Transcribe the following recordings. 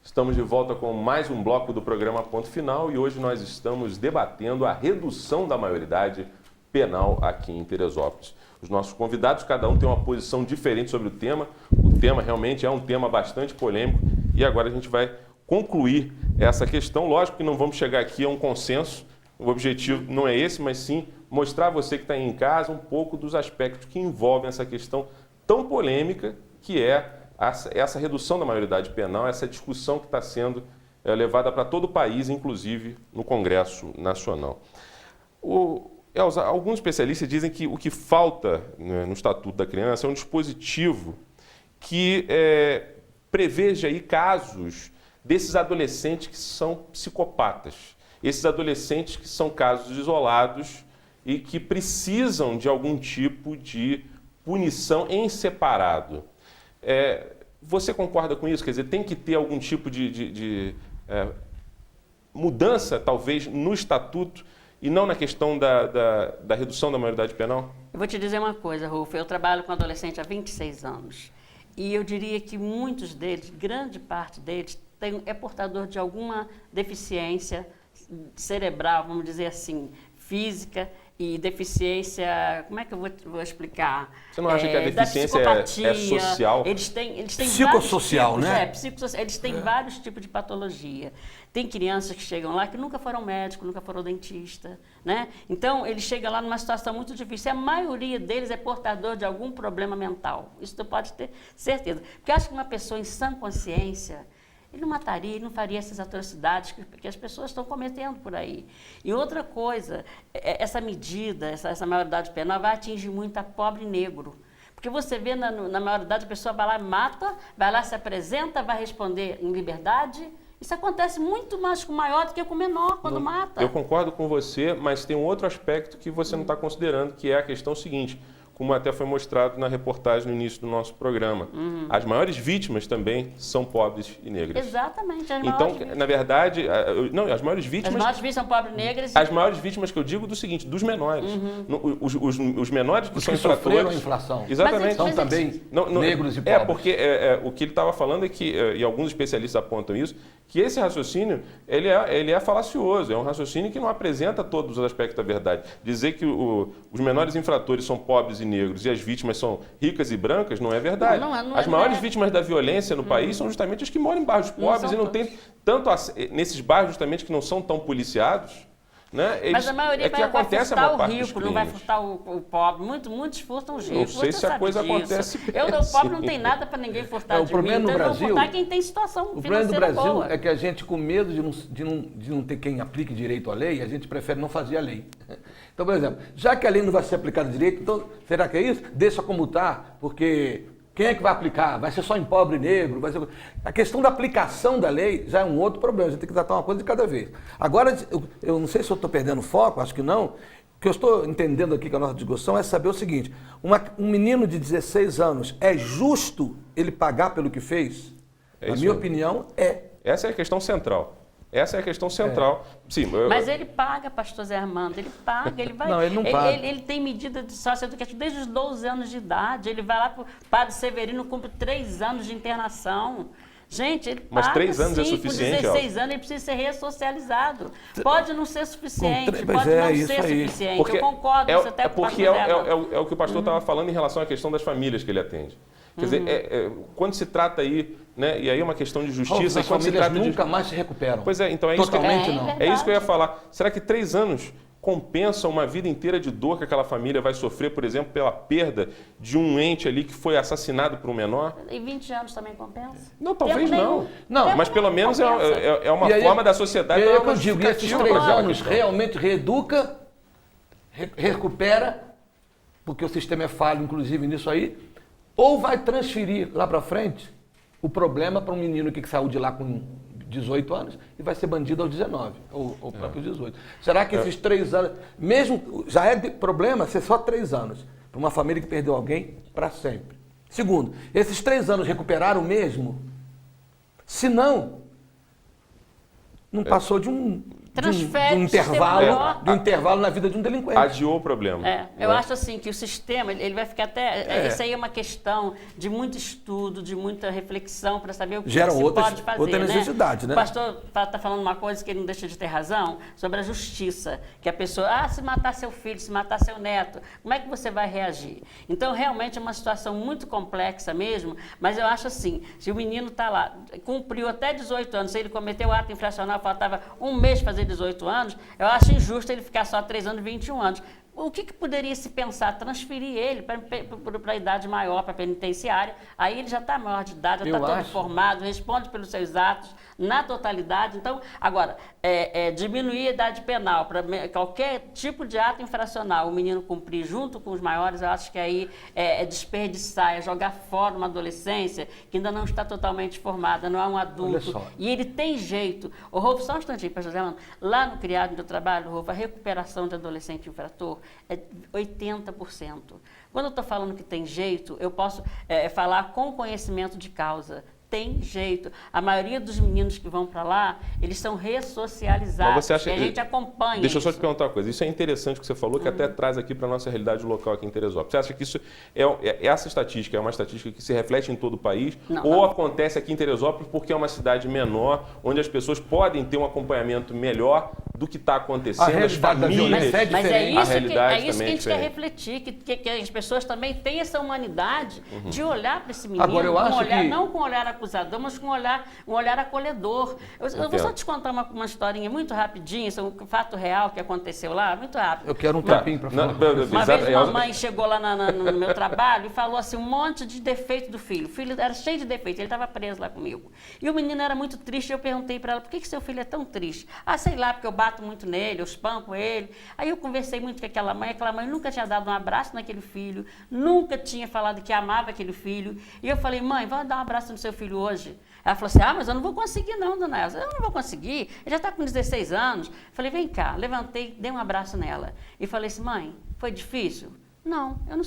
Estamos de volta com mais um bloco do programa Ponto Final e hoje nós estamos debatendo a redução da maioridade penal aqui em Teresópolis. Os nossos convidados, cada um tem uma posição diferente sobre o tema. O tema realmente é um tema bastante polêmico e agora a gente vai concluir essa questão. Lógico que não vamos chegar aqui a um consenso, o objetivo não é esse, mas sim mostrar a você que está aí em casa um pouco dos aspectos que envolvem essa questão tão polêmica que é essa redução da maioridade penal, essa discussão que está sendo levada para todo o país, inclusive no Congresso Nacional. Elza, alguns especialistas dizem que o que falta, né, no Estatuto da Criança é um dispositivo que preveja aí casos desses adolescentes que são psicopatas, esses adolescentes que são casos isolados e que precisam de algum tipo de punição em separado. Você concorda com isso? Quer dizer, tem que ter algum tipo de mudança, talvez, no Estatuto e não na questão da redução da maioridade penal? Eu vou te dizer uma coisa, Rufo. Eu trabalho com adolescente há 26 anos e eu diria que muitos deles, grande parte deles, é portador de alguma deficiência cerebral, vamos dizer assim, física, e deficiência, como é que eu vou explicar? Você não acha que a deficiência é social? Eles têm psicossocial, vários tipos, né? Eles têm vários tipos de patologia. Tem crianças que chegam lá que nunca foram médicos, nunca foram dentista, né? Então, eles chegam lá numa situação muito difícil. A maioria deles é portador de algum problema mental. Isso tu pode ter certeza. Porque eu acho que uma pessoa em sã consciência, ele não mataria, ele não faria essas atrocidades que as pessoas estão cometendo por aí. E outra coisa, essa medida, essa maioridade penal vai atingir muito a pobre negro. Porque você vê na maioridade, a pessoa vai lá e mata, vai lá, se apresenta, vai responder em liberdade. Isso acontece muito mais com o maior do que com o menor, quando mata. Eu concordo com você, mas tem um outro aspecto que você não está considerando, que é a questão seguinte, como até foi mostrado na reportagem no início do nosso programa. As maiores vítimas também são pobres e negras. Exatamente. Então, na verdade, as maiores vítimas... As maiores vítimas são pobres e negras. As maiores vítimas que eu digo do seguinte, dos menores. Os menores que são infratores... sofreram a inflação. Exatamente. São também negros e pobres. Porque o que ele estava falando é que, e alguns especialistas apontam isso, que esse raciocínio ele é falacioso, é um raciocínio que não apresenta todos os aspectos da verdade. Dizer que os menores infratores são pobres e negros e as vítimas são ricas e brancas não é verdade. As maiores vítimas da violência no país são justamente as que moram em bairros pobres e não tem tanto nesses bairros justamente que não são tão policiados. Né? Mas a maioria vai furtar o rico, não vai crimes. furtar o pobre. Muitos furtam os ricos. Não sei se a coisa acontece O pobre não tem nada para ninguém furtar de mim. Então vão furtar quem tem situação o financeira problema do Brasil boa. é que a gente, com medo de não ter quem aplique direito à lei, a gente prefere não fazer a lei. Então, por exemplo, já que a lei não vai ser aplicada direito, então, será que é isso? Deixa como está, porque... Quem é que vai aplicar? Vai ser só em pobre e negro? Vai ser... A questão da aplicação da lei já é um outro problema. A gente tem que tratar uma coisa de cada vez. Agora, eu não sei se eu estou perdendo foco, acho que não. O que eu estou entendendo aqui com a nossa discussão é saber o seguinte. Um menino de 16 anos, é justo ele pagar pelo que fez? Na minha opinião, é. Essa é a questão central. Essa é a questão central. Sim, mas ele paga, pastor Zé Armando, ele paga, ele vai... Não, ele não paga. Ele tem medida de socioeducação desde os 12 anos de idade, ele vai lá para o Padre Severino, cumpre 3 anos de internação. Gente, ele mas paga, 3 anos sim, é suficiente? Com 16 anos ele precisa ser ressocializado. Pode não ser suficiente, pode não ser suficiente. Porque eu concordo, você até porque é o que o pastor estava falando em relação à questão das famílias que ele atende. Quer dizer, quando se trata aí, né, e aí é uma questão de justiça... As famílias nunca mais se recuperam. Pois é, então Totalmente não. É isso que eu ia falar. Será que 3 anos compensa uma vida inteira de dor que aquela família vai sofrer, por exemplo, pela perda de um ente ali que foi assassinado por um menor? E 20 anos também compensa? Não, talvez não. Não, mas pelo menos é uma forma da sociedade... E aí é que eu digo, esses 3 anos realmente reeduca, recupera, porque o sistema é falho, inclusive, nisso aí, ou vai transferir lá para frente o problema para um menino que saiu de lá com 18 anos e vai ser bandido aos 19, ou próprios 18. Será que esses 3 anos, mesmo, já é problema ser só 3 anos, para uma família que perdeu alguém para sempre. Segundo, esses 3 anos recuperaram mesmo? Se não passou de um transfere de um o sistema intervalo, maior. de um intervalo na vida de um delinquente. Adiou o problema. Eu acho assim que o sistema, ele vai ficar até... Isso aí é uma questão de muito estudo, de muita reflexão para saber o que Geram se pode fazer, outra necessidade, né? O pastor está falando uma coisa que ele não deixa de ter razão, sobre a justiça, que a pessoa, se matar seu filho, se matar seu neto, como é que você vai reagir? Então, realmente é uma situação muito complexa mesmo, mas eu acho assim, se o menino está lá, cumpriu até 18 anos, se ele cometeu ato infracional, faltava um mês para fazer 18 anos, eu acho injusto ele ficar só 3 anos, 21 anos. O que poderia se pensar? Transferir ele para a idade maior, para a penitenciária. Aí ele já está maior de idade, já está todo formado, responde pelos seus atos na totalidade. Então, agora, diminuir a idade penal para qualquer tipo de ato infracional, o menino cumprir junto com os maiores, eu acho que aí é desperdiçar, é jogar fora uma adolescência que ainda não está totalmente formada, não é um adulto. E ele tem jeito. O Rolf, só um instantinho, pastor Zé Mano, lá no criado do trabalho, Rolf, a recuperação de adolescente infrator é 80%. Quando eu estou falando que tem jeito, eu posso falar com conhecimento de causa. Tem jeito. A maioria dos meninos que vão para lá, eles são ressocializados. Mas você acha, e a gente acompanha. Deixa eu só te perguntar uma coisa. Isso é interessante que você falou, que até traz aqui para a nossa realidade local aqui em Teresópolis. Você acha que isso essa estatística é uma estatística que se reflete em todo o país? Ou acontece aqui em Teresópolis porque é uma cidade menor, onde as pessoas podem ter um acompanhamento melhor do que está acontecendo, as famílias? Mas é isso que a gente quer refletir, que as pessoas também têm essa humanidade de olhar para esse menino, agora, eu acho não com um olhar acusador, mas com um olhar acolhedor. Eu vou só te contar uma historinha muito rapidinho, isso é um fato real que aconteceu lá, muito rápido. Eu quero um tempinho para falar. Uma vez uma mãe chegou lá no meu trabalho e falou assim, um monte de defeito do filho. O filho era cheio de defeitos, ele estava preso lá comigo. E o menino era muito triste, eu perguntei para ela, por que seu filho é tão triste? Sei lá, porque eu bato muito nele, eu espanco ele. Aí eu conversei muito com aquela mãe nunca tinha dado um abraço naquele filho, nunca tinha falado que amava aquele filho. E eu falei, mãe, vamos dar um abraço no seu filho hoje. Ela falou assim, mas eu não vou conseguir não, dona Elza, eu não vou conseguir, ele já está com 16 anos. Falei, vem cá, levantei, dei um abraço nela e falei assim, mãe, foi difícil? Não, eu não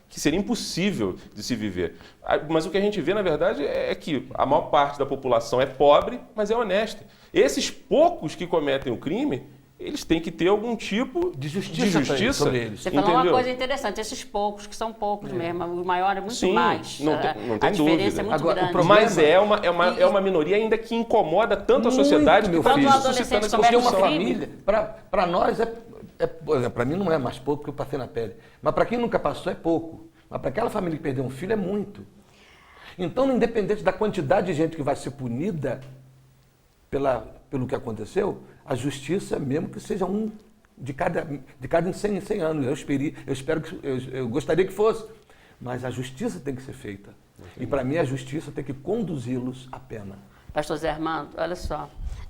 que seria impossível de se viver. Mas o que a gente vê, na verdade, é que a maior parte da população é pobre, mas é honesta. Esses poucos que cometem o crime, eles têm que ter algum tipo de justiça sobre eles. Você falou uma coisa interessante, esses poucos, que são poucos mesmo, o maior é muito Sim, mais. não tem a diferença dúvida. é muito Agora, grande. problema... Mas é uma minoria ainda que incomoda tanto a sociedade, meu que está filho. suscitando essa Porque discussão. uma família, para nós, por exemplo, para mim não é mais pouco, porque eu passei na pele. Mas para quem nunca passou, é pouco. Mas para aquela família que perdeu um filho, é muito. Então, independente da quantidade de gente que vai ser punida pelo que aconteceu, a justiça, mesmo que seja um de cada em 100 anos, eu gostaria que fosse, mas a justiça tem que ser feita. E para mim a justiça tem que conduzi-los à pena. Pastor Zé Armando, olha só,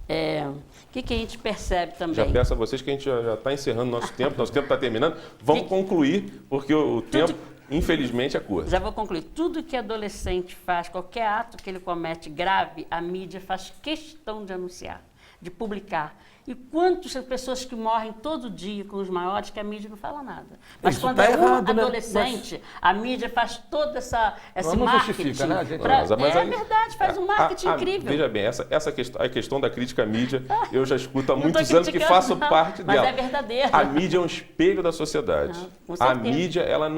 o que a gente percebe também? Já peço a vocês que a gente já está encerrando nosso tempo está terminando. Vamos concluir, porque o tempo, infelizmente, é curto. Já vou concluir. Tudo que adolescente faz, qualquer ato que ele comete grave, a mídia faz questão de anunciar, de publicar. E quantas pessoas que morrem todo dia com os maiores que a mídia não fala nada. Mas isso quando tá é um errado, adolescente, né? A mídia faz todo esse não marketing. Justifica, né, gente? Verdade, faz um marketing incrível. Veja bem, a questão da crítica à mídia, eu já escuto há muitos anos que faço parte dela. Mas é verdadeiro. A mídia é um espelho da sociedade. Com certeza. A mídia, ela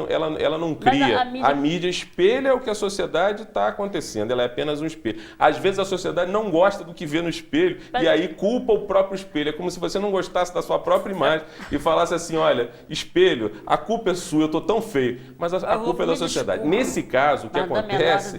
não cria. A mídia espelha o que a sociedade está acontecendo. Ela é apenas um espelho. Às vezes a sociedade não gosta do que vê no espelho e aí culpa o próprio espelho. É como se você não gostasse da sua própria imagem e falasse assim, olha, espelho, a culpa é sua, eu estou tão feio, mas a culpa é da sociedade. Nesse caso, o que acontece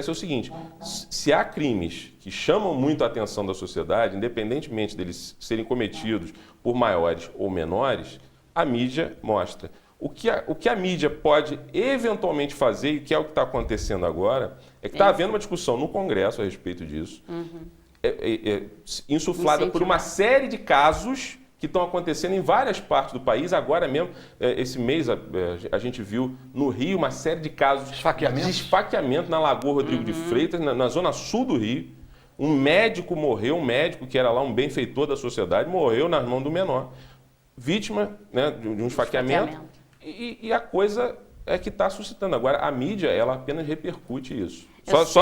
é o seguinte, se há crimes que chamam muito a atenção da sociedade, independentemente deles serem cometidos por maiores ou menores, a mídia mostra. O que a mídia pode eventualmente fazer, e que é o que está acontecendo agora, é que está havendo uma discussão no Congresso a respeito disso, insuflada por uma série de casos que estão acontecendo em várias partes do país. Agora mesmo, esse mês, a gente viu no Rio uma série de casos de esfaqueamento na Lagoa Rodrigo de Freitas, na zona sul do Rio. Um médico morreu, um médico que era lá um benfeitor da sociedade, morreu nas mãos do menor. Vítima, né, de um esfaqueamento. E a coisa é que está suscitando. Agora, a mídia, ela apenas repercute isso. Mas,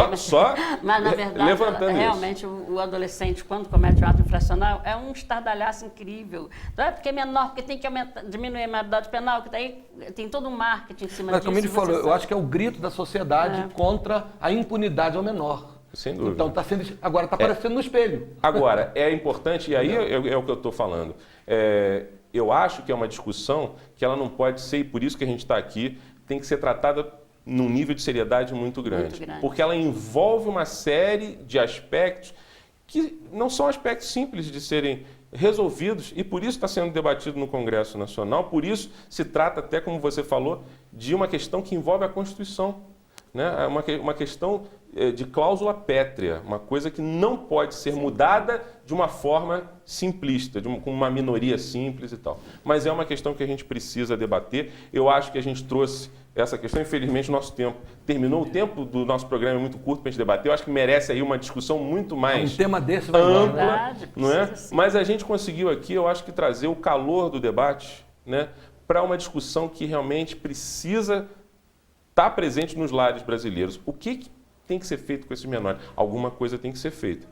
na verdade, levantando realmente, o adolescente, quando comete um ato infracional, é um estardalhaço incrível. Não é porque é menor, porque tem que diminuir a maioridade penal, que daí tem todo um marketing em cima disso. Mas como ele falou, eu acho que é o grito da sociedade contra a impunidade ao menor. Sem dúvida. Então, agora está aparecendo no espelho. Agora, é importante, e aí é o que eu estou falando, eu acho que é uma discussão que ela não pode ser, e por isso que a gente está aqui, tem que ser tratada num nível de seriedade muito grande. Porque ela envolve uma série de aspectos que não são aspectos simples de serem resolvidos, e por isso está sendo debatido no Congresso Nacional, por isso se trata até, como você falou, de uma questão que envolve a Constituição. Né? Uma questão de cláusula pétrea, uma coisa que não pode ser mudada de uma forma simplista, com uma minoria simples e tal. Mas é uma questão que a gente precisa debater. Eu acho que a gente trouxe essa questão, infelizmente o nosso tempo terminou, o tempo do nosso programa é muito curto para a gente debater, eu acho que merece aí uma discussão muito mais um tema desse ampla, não é? Mas a gente conseguiu aqui, eu acho que trazer o calor do debate, né, para uma discussão que realmente precisa estar presente nos lares brasileiros. O que tem que ser feito com esses menores? Alguma coisa tem que ser feita.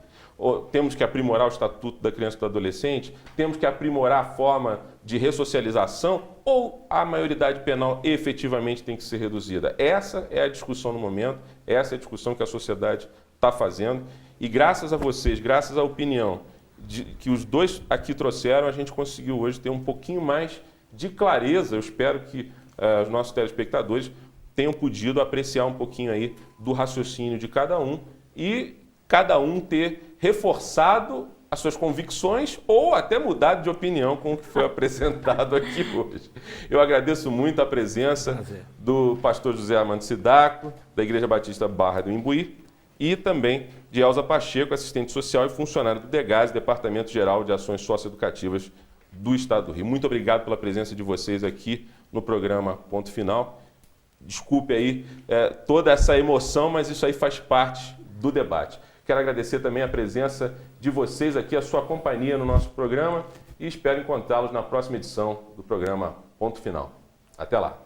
Temos que aprimorar o Estatuto da Criança e do Adolescente, temos que aprimorar a forma de ressocialização, ou a maioridade penal efetivamente tem que ser reduzida? Essa é a discussão no momento, essa é a discussão que a sociedade está fazendo, e graças a vocês, graças à opinião que os dois aqui trouxeram, a gente conseguiu hoje ter um pouquinho mais de clareza. Eu espero que os nossos telespectadores tenham podido apreciar um pouquinho aí do raciocínio de cada um e cada um ter reforçado as suas convicções ou até mudado de opinião com o que foi apresentado aqui hoje. Eu agradeço muito a presença do pastor José Armando Sidaco, da Igreja Batista Barra do Imbuí, e também de Elza Pacheco, assistente social e funcionária do DEGAS, Departamento Geral de Ações Socioeducativas do Estado do Rio. Muito obrigado pela presença de vocês aqui no programa Ponto Final. Desculpe aí toda essa emoção, mas isso aí faz parte do debate. Quero agradecer também a presença de vocês aqui, a sua companhia no nosso programa, e espero encontrá-los na próxima edição do programa Ponto Final. Até lá.